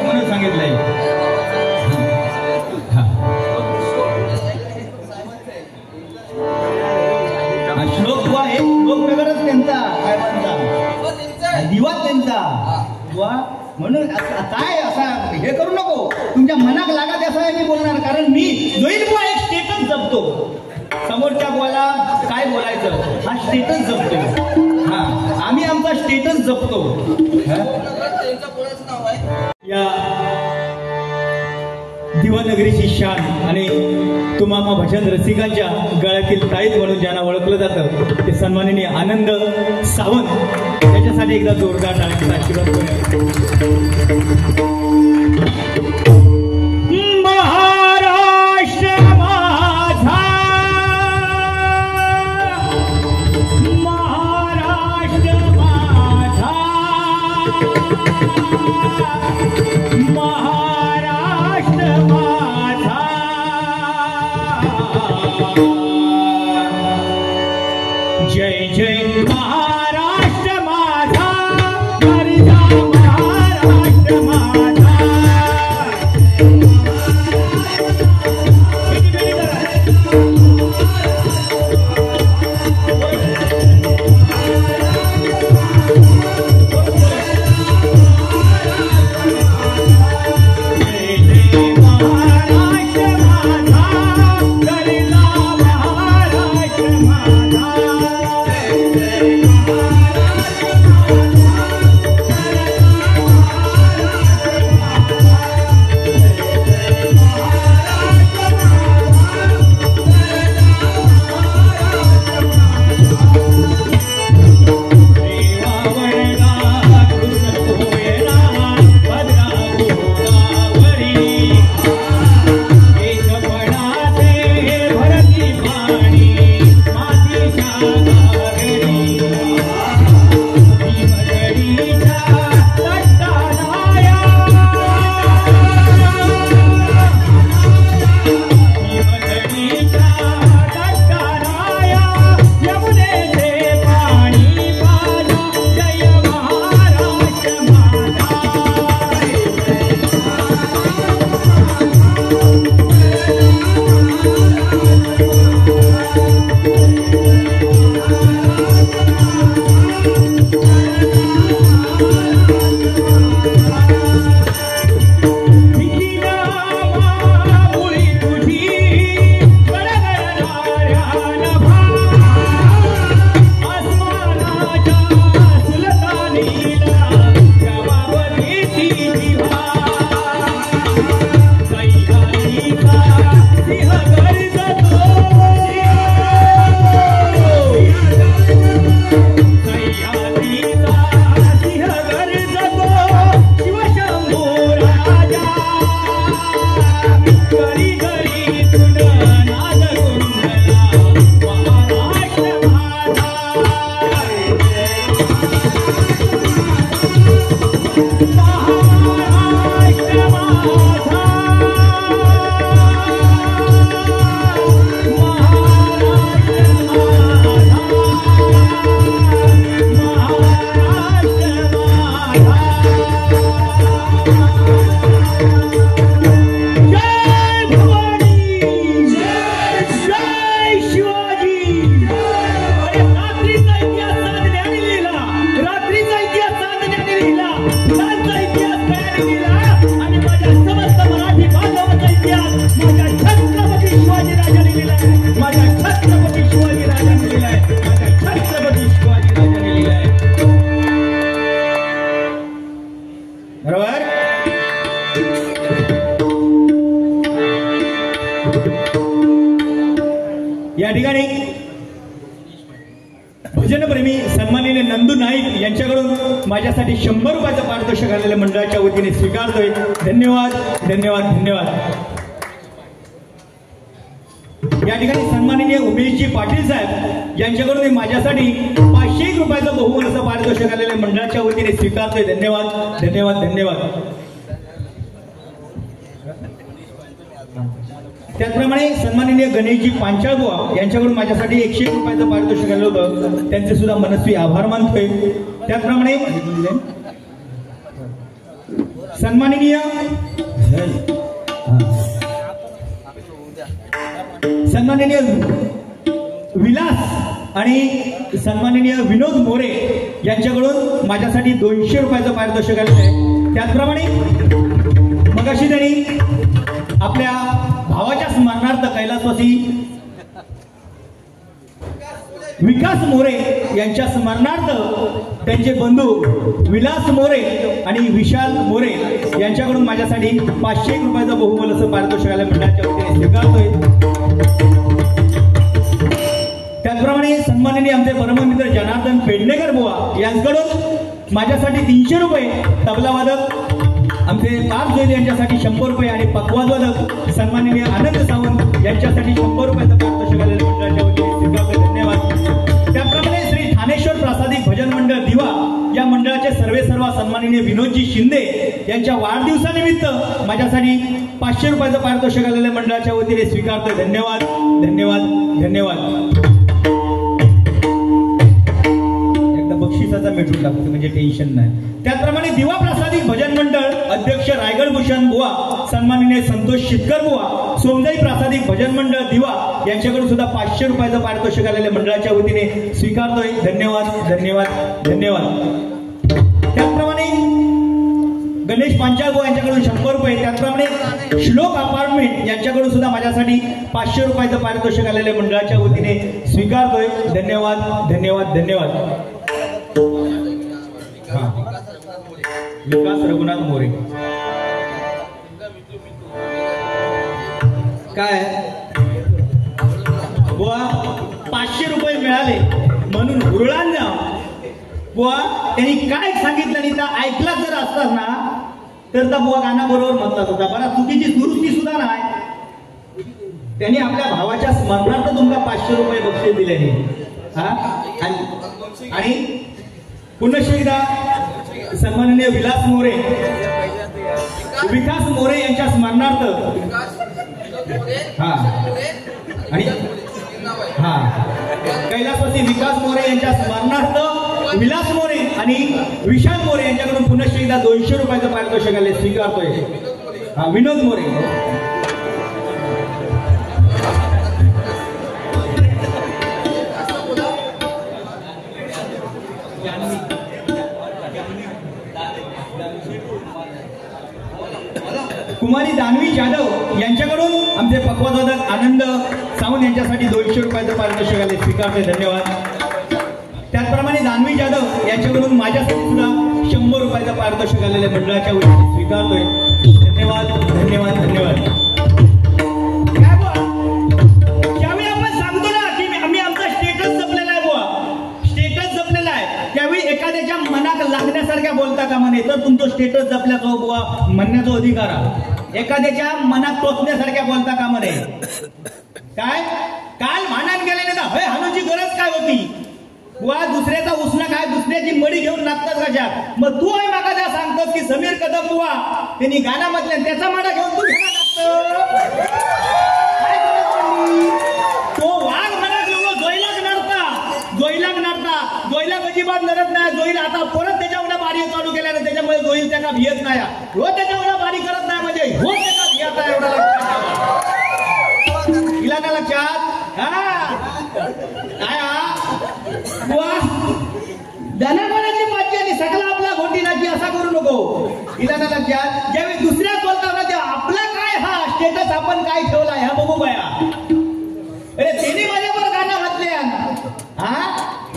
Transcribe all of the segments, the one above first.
म्हणून सांगितलंय. श्लोक बुवा हे श्लोक वगैरेच त्यांचा काय म्हणता दिवा त्यांचा बुवा. म्हणून काय असा हे करू नको, तुमच्या मनाक लागत असं मी बोलणार. कारण मी जोईल बुवा एक स्टेटस जपतो. समोरच्या बुवाला काय बोलायचं हा स्टेटस जपतो. हा आम्ही आमचा स्टेटस जपतो. या दिवानगरीची शान आणि तुम्हा भजन रसिकांच्या गळ्यातील ताईत म्हणून ज्यांना ओळखलं जातं ते सन्माननीय आनंद सावंत, त्याच्यासाठी एकदा जोरदार टाळ्यांचा आशीर्वाद करूया. महाराष्ट्र माझा, महाराष्ट्र माझा, महाराष्ट्र माझा, जय जय महाराष्ट्र माझा, माझा महाराष्ट्र माझा. या ठिकाणी भजनप्रेमी सन्माननीय नंदू नाईक यांच्याकडून माझ्यासाठी 100 रुपयाचं पारितोषिक आलेल्या मंडळाच्या वतीने स्वीकारतोय. धन्यवाद धन्यवाद धन्यवाद. या ठिकाणी सन्माननीय उमेशजी पाटील साहेब यांच्याकडून माझ्यासाठी 500 रुपयाचं बहुमानाचं पारितोषिक आलेल्या मंडळाच्या वतीने स्वीकारतोय. धन्यवाद धन्यवाद धन्यवाद. त्याचप्रमाणे सन्माननीय गणेशजी पांचाळबुवा यांच्याकडून माझ्यासाठी 101 रुपयाचं पारितोषिक आलं होतं. त्यांचे सुद्धा मनस्वी आभार मानतोय. त्याचप्रमाणे सन्माननीय विलास आणि सन्माननीय विनोद मोरे यांच्याकडून माझ्यासाठी 200 रुपयाचं पारितोषिक आलेलं आहे. त्याचप्रमाणे मगाशी त्यांनी आपल्या भावाच्या स्मरणार्थ कैलासवासी विकास मोरे यांच्या स्मरणार्थ त्यांचे बंधू विलास मोरे आणि विशाल मोरे यांच्याकडून माझ्यासाठी 500 रुपयाचं बहुमोल असं पारितोषिक आलं मंडळाच्या वतीने स्वीकारतोय. त्याचप्रमाणे सन्माननीय आमचे परममित्र जनार्दन पेडणेकर बुवा यांच्याकडून माझ्यासाठी 300 रुपये, तबलावादक आमचे पार्थ जोईल यांच्यासाठी 100 रुपये आणि पखवाजवादक सन्माननीय आनंद सावंत यांच्यासाठी 100 रुपयाचं पारितोषिक आलेलं मंडळाच्या वतीने स्वीकारतोय. धन्यवाद. त्याचप्रमाणे श्री ठाणेश्वर प्रासादिक भजन मंडळ दिवा या मंडळाचे सर्व सन्माननीय विनोदजी शिंदे यांच्या वाढदिवसानिमित्त माझ्यासाठी 500 रुपयाचं पारितोषिक आलेल्या मंडळाच्या वतीने स्वीकारतोय. धन्यवाद धन्यवाद धन्यवाद. एकदा बक्षिसाचा मिटून टाकतो म्हणजे टेन्शन नाही. त्याचप्रमाणे दिवा प्रासादिक भजन मंडळ अध्यक्ष रायगड भूषण बुवा सन्माननीय संतोष शितकर बुवा सोमजाई प्रासादिक भजन मंडळ दिवा यांच्याकडून सुद्धा 500 रुपयाचं पारितोषिक आलेल्या मंडळाच्या वतीने स्वीकारतोय. धन्यवाद धन्यवाद धन्यवाद. त्याचप्रमाणे गणेश पांचाळ बुवा यांच्याकडून 100 रुपये. त्याचप्रमाणे श्लोक अपार्टमेंट यांच्याकडून सुद्धा माझ्यासाठी 500 रुपयाचं पारितोषिक आलेल्या मंडळाच्या वतीने स्वीकारतोय. धन्यवाद धन्यवाद धन्यवाद. विकास रघुनाथ मोरे काय बुवा 500 रुपये मिळाले म्हणून हुरळांना बुवा त्यांनी काय सांगितलं नाही तर ऐकला जर असतात ना तर त्या बुवा गाणं बरोबर म्हणतात होता. बरा चुकीची दुरुस्ती सुद्धा नाही. त्यांनी आपल्या भावाच्या स्मरणार्थ तुमका 500 रुपये बक्षीस दिले आणि पुन्हा एकदा सन्माननीय विलास मोरे विकास मोरे यांच्या स्मरणार्थ आणि कैलासवासी विकास मोरे यांच्या स्मरणार्थ विलास मोरे आणि विशाल मोरे यांच्याकडून पुन्हा एकदा 200 रुपयाचं पारितोषिक आले स्वीकारतोय. विनोद मोरे कुमारी दानवी जाधव यांच्याकडून आमचे पखवाजवादक आनंद सावंत यांच्यासाठी 200 रुपयाचं पारितोषिक आले स्वीकारतोय. धन्यवाद. त्याचप्रमाणे दानवी जाधव यांच्याकडून माझ्यासाठी सुद्धा 100 रुपयाचं पारितोषिक आलेल्या मंडळाच्या वतीने स्वीकारतोय. धन्यवाद धन्यवाद धन्यवाद. ज्यावेळी आपण सांगतो ना की आम्ही आमचा स्टेटस जपलेला आहे बुवा स्टेटस जपलेला आहे त्यावेळी एखाद्याच्या मनात लागण्यासारख्या बोलता कामा नये तर तुमचं स्टेटस जपल्याचा बुवा म्हणण्याचा अधिकार आहे. एखाद्याच्या मनात टोचण्यासारख्या बोलता कामा नये. काय काल भांडण गेले ना होय हाणूची गरज काय होती बुवा दुसऱ्याचा उसना काय दुसऱ्याची मडी घेऊन लागतात कशा मग तू आहे माका त्या सांगतोस की समीर कदम बुवा त्यांनी गाण्यामधल्या त्याचा माडा घेऊन तू लागतो. तो वाघ म्हणा घेऊन जोईलाग नडता जोईलाग अजिबात नडत नाही. जोईल आता परत त्याच्यावर बारी चालू केल्याने त्याच्यामुळे जोईल त्याला भियत नाही. हो त्याच्यावर बारी करत नाही म्हणजे हो त्याचा भियत आहे एवढा हिला ना लक्षात काय धनाकोणाची पाचवी आणि सगळा आपला घोटीनाची असा करू नको. हिला ना लक्षात ज्यावेळी दुसऱ्या बोलताना तेव्हा आपला काय हा स्टेटस आपण काय ठेवला ह्या बघू बाया. अरे त्यांनी माझ्यावर गाणं घातले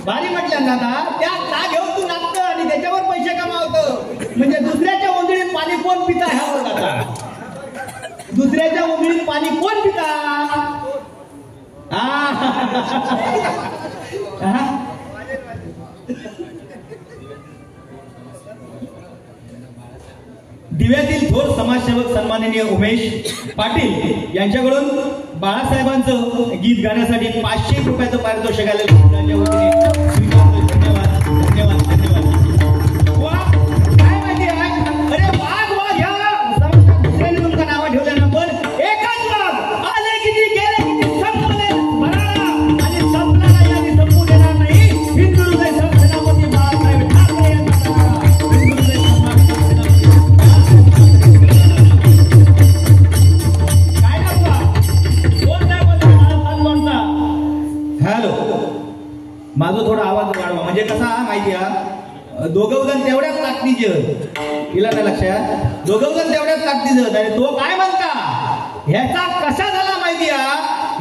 भारी म्हटल्या ना त्या का घेऊन तू नाचतं आणि त्याच्यावर पैसे कमावतं म्हणजे दुसऱ्याच्या ओंजळीत पाणी कोण पिता ह्या वर्गाचा दुसऱ्याच्या ओंजळीत पाणी कोण पिता दिव्यातील थोर समाजसेवक सन्माननीय उमेश पाटील यांच्याकडून बाळासाहेबांचं गीत गाण्यासाठी 500 रुपयाचं पारितोषिक आलेलं धन्यवाद धन्यवाद धन्यवाद. काय माहिती आहे अरे वाघ वाघ ह्या दुसऱ्याने तुमचं नाव ठेवल्यानंतर एकच वाघ आले किती गेले किती संपले भराळा आणि संपणारा यादी संपू देणार नाही. हिंदू हृदय सेनापती बाळासाहेब ठाकरे दोघं जण तेवढ्याच ताकदीचे तिला ना लक्षात दोघं जण तेवढ्याच ताकदीचे आणि तो काय म्हणता ह्याचा कसा झाला माहिती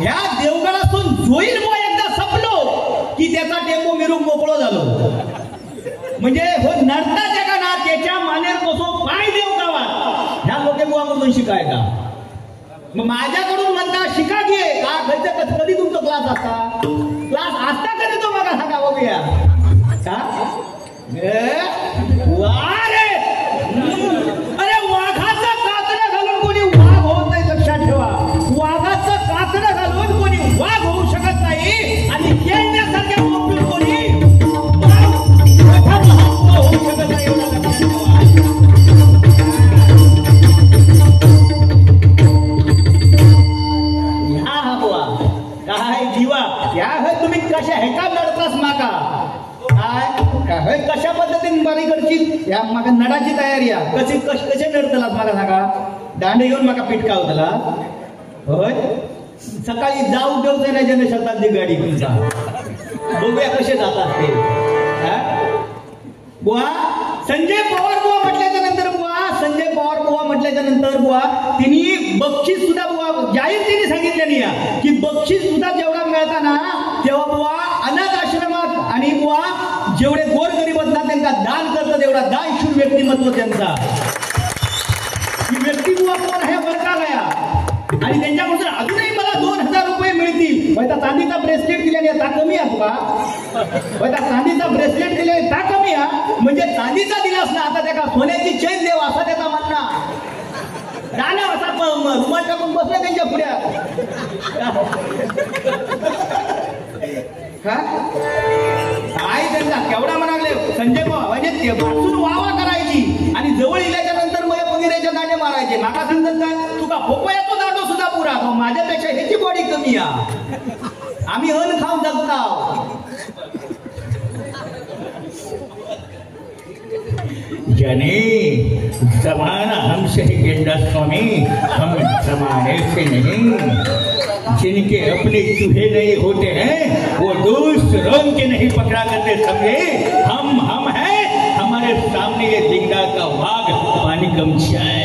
ह्या देवगडातून जोईल मग एकदा संपलो की त्याचा टेम्पो मिरून मोकळो झालो म्हणजे हो नडता जगा ना त्याच्या मानेर कसो पाय देव गावात ह्या लोके बुवाकडून शिकाय का मग माझ्याकडून म्हणता शिका घे का घरचं कधी तुमचा क्लास असता क्लास असता कधी तो बघा सांगा बघूया का अरे वाघाचं कातडं घालून कोणी वाघ होत नाही लक्षात ठेवा वाघाचं कातडं घालून कोणी वाघ होऊ शकत नाही आणि येण्यासारख्या मोठून कोणी होऊ शकत नाही एवढा लक्षात ठेवा काय जीवा या तुम्ही कशा हेका लढतास माका काय कशा पद्धतीने बारी करची या माका नडाची तयारी आहे कसे नडतलास मला सांगा दांडे घेऊन माका पिटकावतला होय सकाळी जाऊ देऊ नाही जन शताब्दी गाडी तुमचा बघूया कसे जातात ते बुवा संजय पवार बुवा म्हटल्याच्या नंतर बुवा संजय पवार बुवा म्हटल्याच्या नंतर बुवा तिने बक्षीस सुद्धा बुवा जाहीर तिने सांगितलेली आहे की बक्षीस सुद्धा जेवढा मिळता ना तेव्हा बुवा अनाथ आश्रमात आणि बुवा जेवढे गोरगरीब असतात त्यांना दान करतात एवढा दानशूर व्यक्तिमत्व त्यांचा ही व्यक्ती बुवा कोण आहे वर्गा गया आणि त्यांच्यापासून अजूनही मला 2000 रुपये मिळतील त्या चांदीचा ब्रेसलेट दिल्याने ता कमी आहे तुका त्या चांदीचा ब्रेसलेट दिल्याने ता कमी आहे म्हणजे चांदीचा दिलास ना आता त्याला सोन्याची चैन देव असा त्याचा म्हणणं गाणं असा रुमाल टाकून बसले त्यांच्या पुढ्या काय त्यांना केवढा म्हणाले संजय पवार म्हणजे वाचून वावा करायची आणि जवळ इल्याच्या नंतर मग वगैरेच्या दांडे मारायचे माका सांगतात काय तुका भोपयाचा दांडो सुद्धा पुरा माझ्यापेक्षा ह्याची बॉडी कमी आहे आम्ही अन्न खाऊन जगताव जने जमाना हमसे गेंडा स्वामी हम जमाने से नहीं जिनके अपने चूहे नहीं होते हैं वो दूसरों के नहीं पकड़ा करते समझे हम हैं हमारे सामने ये दिंगा का वाघ पानी गमछा है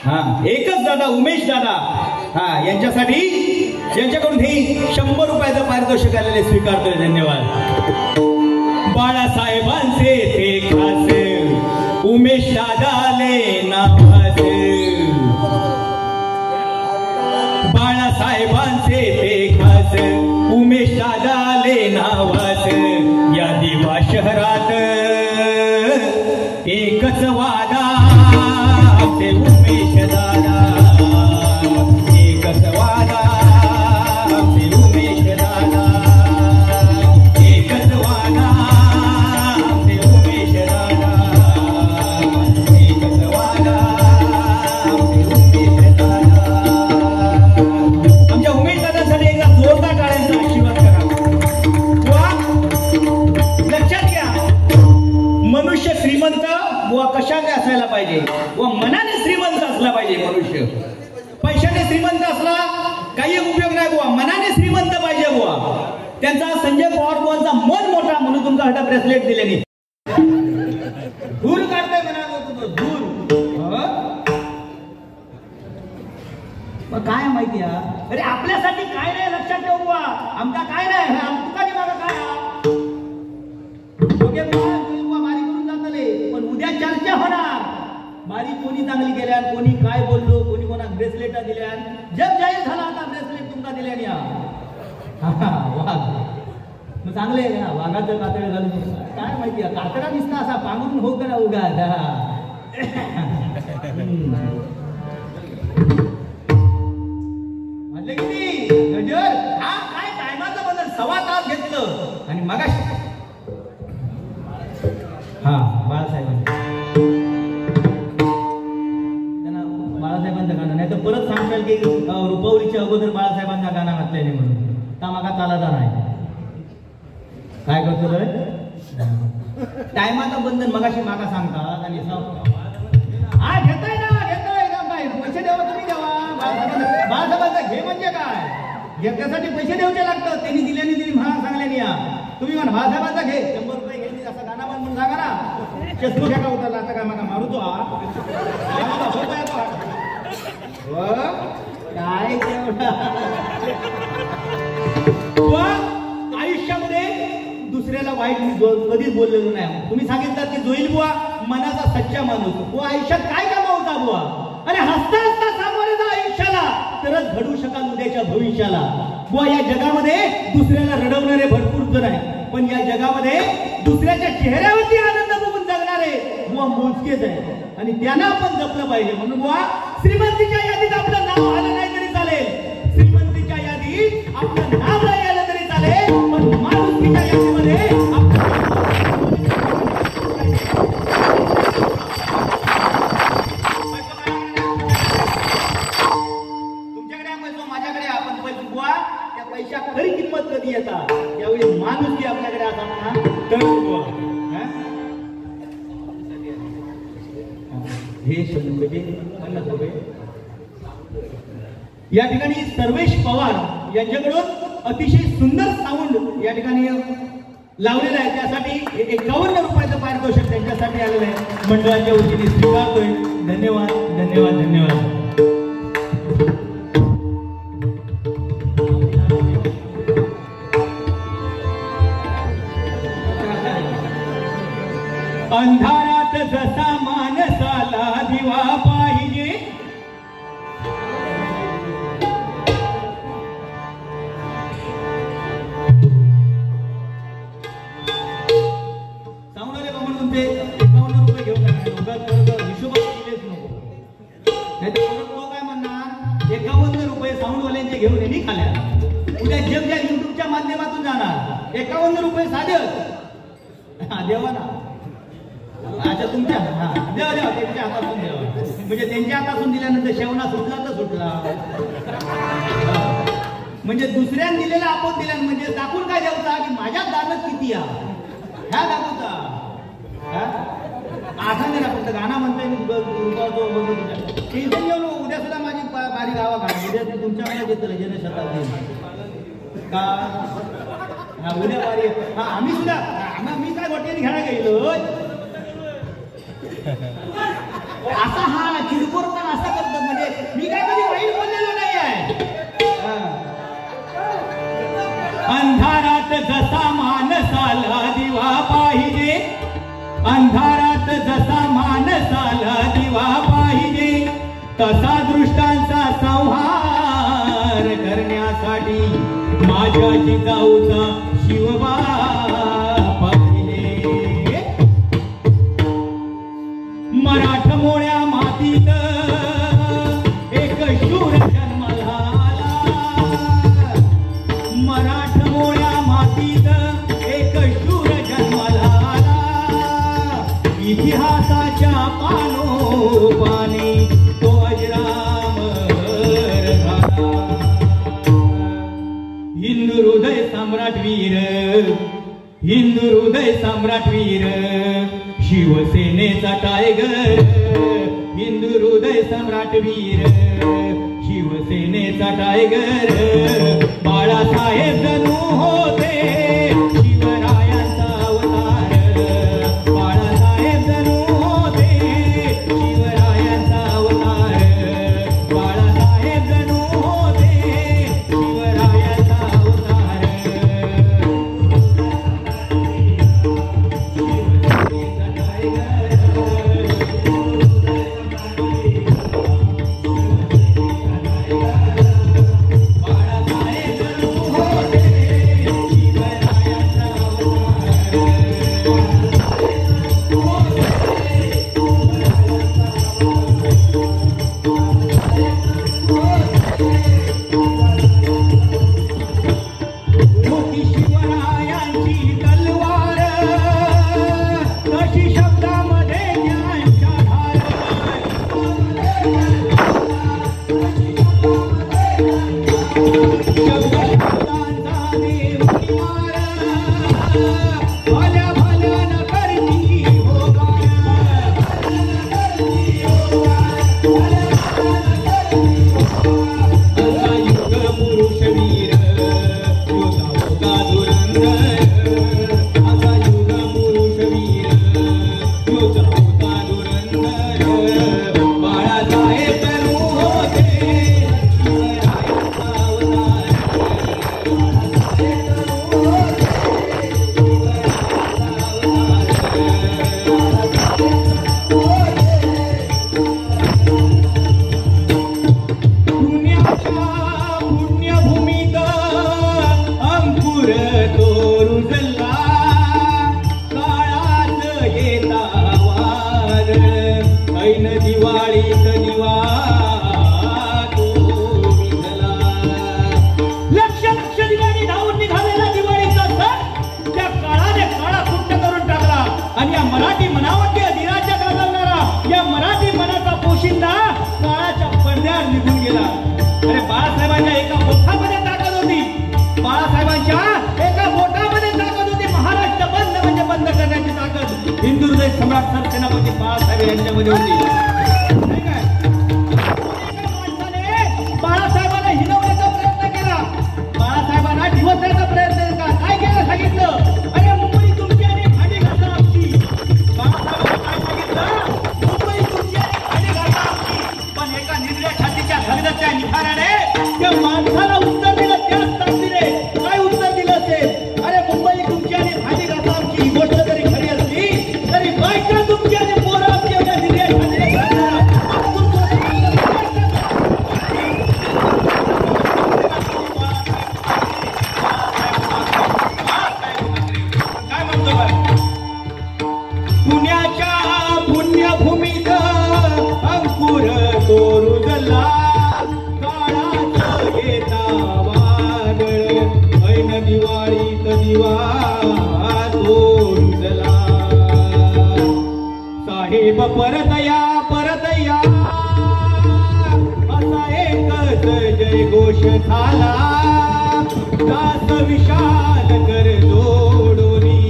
हाँ एकच दादा उमेश दादा हाँ यांच्यासाठी ज्यांच्याकडून हे 100 रुपयाचं पारितोषिक आलेले स्वीकारतोय धन्यवाद बाळासाहेबांचे ते खास उमेश दादाले नावास बाळासाहेबांचे ते खास उमेश दादाले नावास या दिवा शहरात एकच वादा ते उमेश दादा एकच वादा ते उमेश दादा एकच वादा ते उमेश दादा एकच वादा ते उमेश दादा आमच्या उमेश दादासाठी एकदा जोरदार टाळ्यांचा आशीर्वाद करा लक्षात घ्या मनुष्य श्रीमंत व कशाने असायला पाहिजे व मनाने श्रीमंत असला पाहिजे मनुष्य पैशाने श्रीमंत असला काही उपयोग नाही बुवा मनाने श्रीमंत पाहिजे बुवा त्यांचा संजय पवार बुवांचा मन मोठा म्हणून तुमचा हातात ब्रेसलेट दिले धूर काढताय म्हणा धूर मग काय माहिती अरे आपल्यासाठी काय नाही लक्षात ठेव बुवा आमचा काय नाही तुझ्या मागा काय ओके बुवा मारी करून जातले पण उद्या चर्चा होणार मारी कोणी चांगली केल्या कोणी काय बोललो कोणी कोणा ब्रेसलेट दिल्या जग जाहीर झाला आता ब्रेसलेट तुमचा दिल्याने वाघ मग चांगले आहे ना वाघाचं कातडं घालून काय माहिती कातडा दिसता असा पांघरून हो करा उगा म्हणले किती गजर हा काय टायमाचं बदल 1.25 तास घेतलं आणि मगाशी हा बाळासाहेबांना बाळासाहेबांचं गाणं नाही तर परत सांगताल की रुपवलीच्या अगोदर बाळासाहेबांचा गाणं घातलेले म्हणून ता मागा चालाचा नाही काय करतो रे टायमाचं बंधन मगाशी मागा सांगतात आणि हा घेताय ना घेताय काय पैसे द्यावा तुम्ही द्यावा बाळासाहेबांचा घे म्हणजे काय त्यासाठी पैसे द्यायचे लागतात. त्यांनी दिल्याने दिली म्हणा सांगल्याने या तुम्ही म्हणा भासाबाचा घे 100 रुपये घेतली असं गाणं म्हणून सांगा ना. चष्मा घ्या का उतरला आता काय मला मारू तो काय आयुष्यामध्ये दुसऱ्याला वाईट मी कधीच बोललेलो नाही. तुम्ही सांगितलं की जोईल बुवा मनाचा सच्चा माणूस बुवा आयुष्यात काय कामावता बुवा. अरे हसता हसता सामोरे जा आयुष्याला तरच घडू शकाल उद्याच्या भविष्याला. बुवा या जगामध्ये दुसऱ्याला रडवणारे भरपूर जण आहे पण या जगामध्ये दुसऱ्याच्या चेहऱ्यावरती आनंद बघून जगणारे बुवा मोजकेच आहे आणि त्यांना आपण जपलं पाहिजे. म्हणून बुवा श्रीमंतीच्या यादीत आपलं नाव आलं नाही तरी चालेल. श्रीमंतीच्या यादीत आपलं नाव नाही आलं तरी चालेल पण माणुसकीच्या यादीमध्ये पैसा खरी किंमत कधी येतात त्यावेळी माणूस की आपल्याकडे असताना हे 50 रुपये. या ठिकाणी सर्वेश पवार यांच्याकडून अतिशय सुंदर साऊंड या ठिकाणी लावलेलं आहे. त्यासाठी 51 रुपयाचं पारितोषिक त्यांच्यासाठी आलेलं आहे. मंडळाच्या वतीने स्वीकारतोय. धन्यवाद धन्यवाद धन्यवाद. अंधारात जसा मानसाला दिवा पाहिजे सांगणारे बाबा तुमचे 51 रुपये घेऊन हिशोबात दिलेच नको नाही तर तो काय म्हणणार 51 रुपये साऊंडवाल्यांचे घेऊन येणे खाल्या उद्या जग ज्या युट्यूबच्या माध्यमातून जाणार 51 रुपये साधेच देवा ना. अच्छा तुमच्या देवा देवा त्यांच्या हातातून द्यावा म्हणजे त्यांच्या हातातून दिल्यानंतर शेवणा सुटला तर सुटला म्हणजे दुसऱ्याने दिलेला आपण दिल्यानं म्हणजे दाखवून काय द्यावचा की माझ्या दानत किती ह्या दाखवता आठा नाही ना फक्त गाणं म्हणताय टेन्शन घेऊन उद्या सुद्धा माझी बारी गावा काढ उद्या तुमच्याकडे घेतलं जनशताब्दी का उद्या बारी आम्ही सुद्धा मी काय वाटेने घ्यायला गेलो असा हा चिरकोर पण असा करतात म्हणजे मी काय कधी वाईट बोललेलो नाही आहे. अंधारात जसा मानसाला दिवा पाहिजे अंधारात जसा मानसाला दिवा पाहिजे तसा दृष्टांचा संहार करण्यासाठी माझ्या जिजाऊचा शिवबा मराठमोळ्या मातीत एक शूर जन्मला आला. मराठमोळ्या मातीत एक शूर जन्मला आला. इतिहासाच्या पानोपाने तो अजरामर झाला. हिंदू हृदय सम्राट वीर हिंदू हृदय सम्राट वीर शिवसेनेचा टायगर हिंदू हृदय सम्राट वीर शिवसेनेचा टायगर बाळासाहेब जणू होते शिवरायांचा अवतार. बाळासाहेब जणू होते शिवरायांचा अवतार. बाळासाहेब जणू होते शिवरायांचा अवतार. शिवरायांचा काळाने काळा कुट्ट करून टाकला आणि या मराठी मनावरती अधिराज्य गाजवणारा या मराठी मनाचा पोशिंदा काळाच्या पडद्यावर निघून गेला. अरे बाळासाहेबांच्या एका बोटामध्ये ताकद होती, बाळासाहेबांच्या एका बोटामध्ये ताकद होती. महाराष्ट्र बंद म्हणजे बंद करण्याची ताकद हिंदू हृदय सम्राट सरसेनापती बाळासाहेब यांच्यामध्ये होती. नाही काय? एका माणसाने बाळासाहेबांना हिरवण्याचा प्रयत्न केला, बाळासाहेबांना दिवसण्याचा प्रयत्न केला. काय केलं सांगितलं? अरे मुंबई तुमची आणि भांडी घासा आमची. बाळासाहेबांना काय सांगितलं? मुंबई तुमची आणि भांडी घासा आमची. पण एका निर्णय छातीच्या धगधगत्या निखाऱ्याने त्या माणसाला उत्तर दिलं. त्याच ताकदीने काय उत्तर दिलं असेल? अरे मुंबई तुमची आणि भांडी घासा आमची. ही गोष्ट जरी खरी असली तरी बायका तुमची आणि पोरं आमची एवढ्या निर्णय छातीने पुण्याच्या पुण्यभूमीत अंकुर तो रुजला, काळात येता वादळ ऐन दिवाळीत दिवा तो रुजला. साहेब परतया परतया असा एकच जय घोष झाला. दास विशाल कर जोडोनी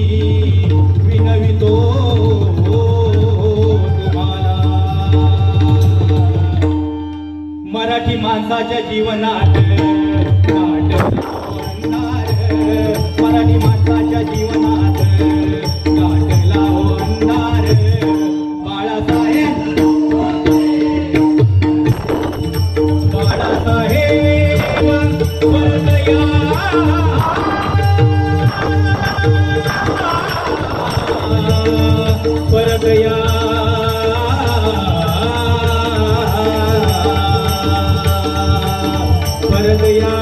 विनवितो तुम्हाला. मराठी माणसाच्या जीवनात मराठी माणसाच्या जीवनात गाठला हो अंधार. बाळासाहेब परतया परतया परतया.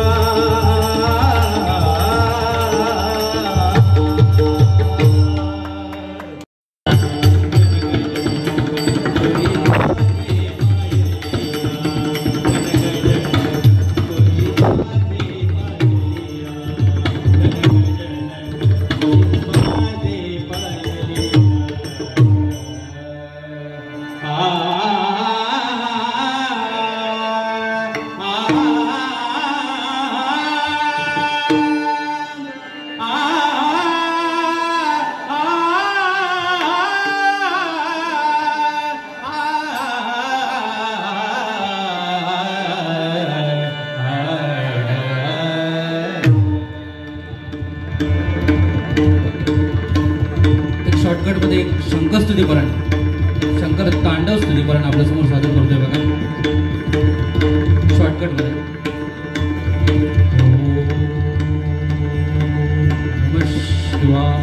शॉर्टकटमध्ये एक शंकर स्तुतीकरण, शंकर तांडव स्तुतीकरण आपल्या समोर सादर करतोय बघा. शॉर्टकटमध्ये नमः शिवाय,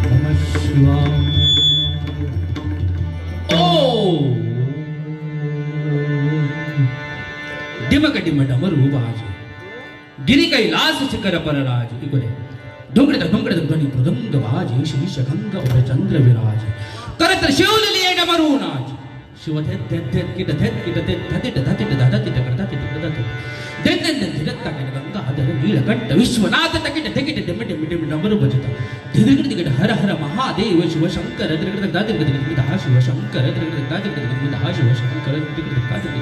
नमः शिवाय. डिमक डिम डमरू बाज गिरी कैलास शिखर परराज. इकडे धुंकड धुंकड ध्वनी मृदंग वाजे श्री शखंग और चंद्र विराज. करत शिवलिये डमरू नाच. शिव थे थे थे किट थे किट थे धतिट धतिट धतिट करता किट करता देन देन देन धिरता किट गंगा हदर नीलकंठ विश्वनाथ तकिट तकिट डिम डिम डिम डमरू बजता. धिरगिट दिगट हर हर महादेव शिव शंकर धिरगिट दादिर गदिर दा शिव शंकर धिरगिट दादिर गदिर दा शिव शंकर धिरगिट दादिर.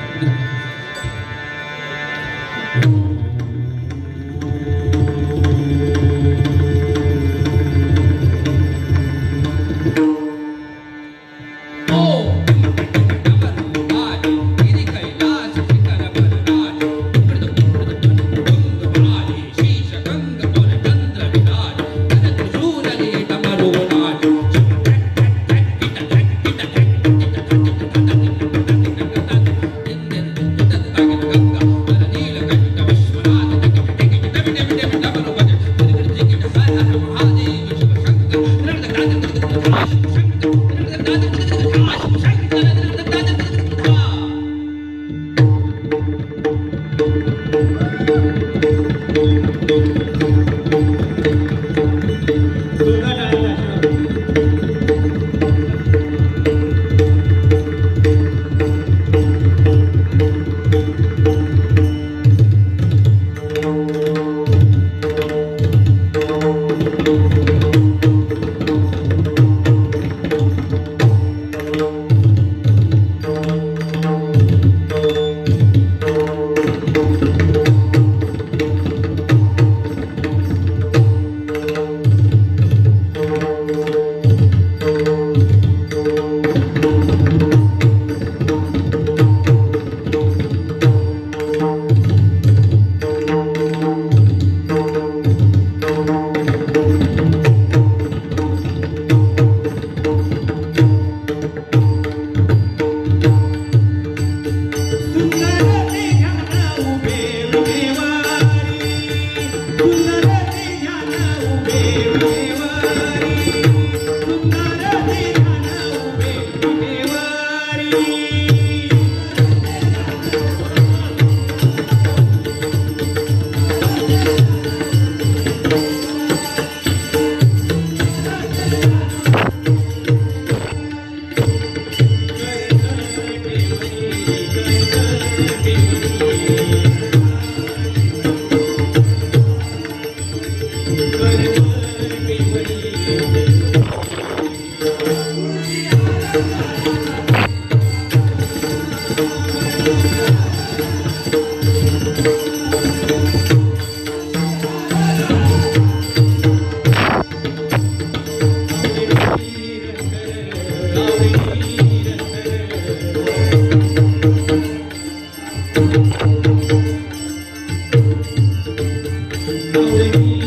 Thank you.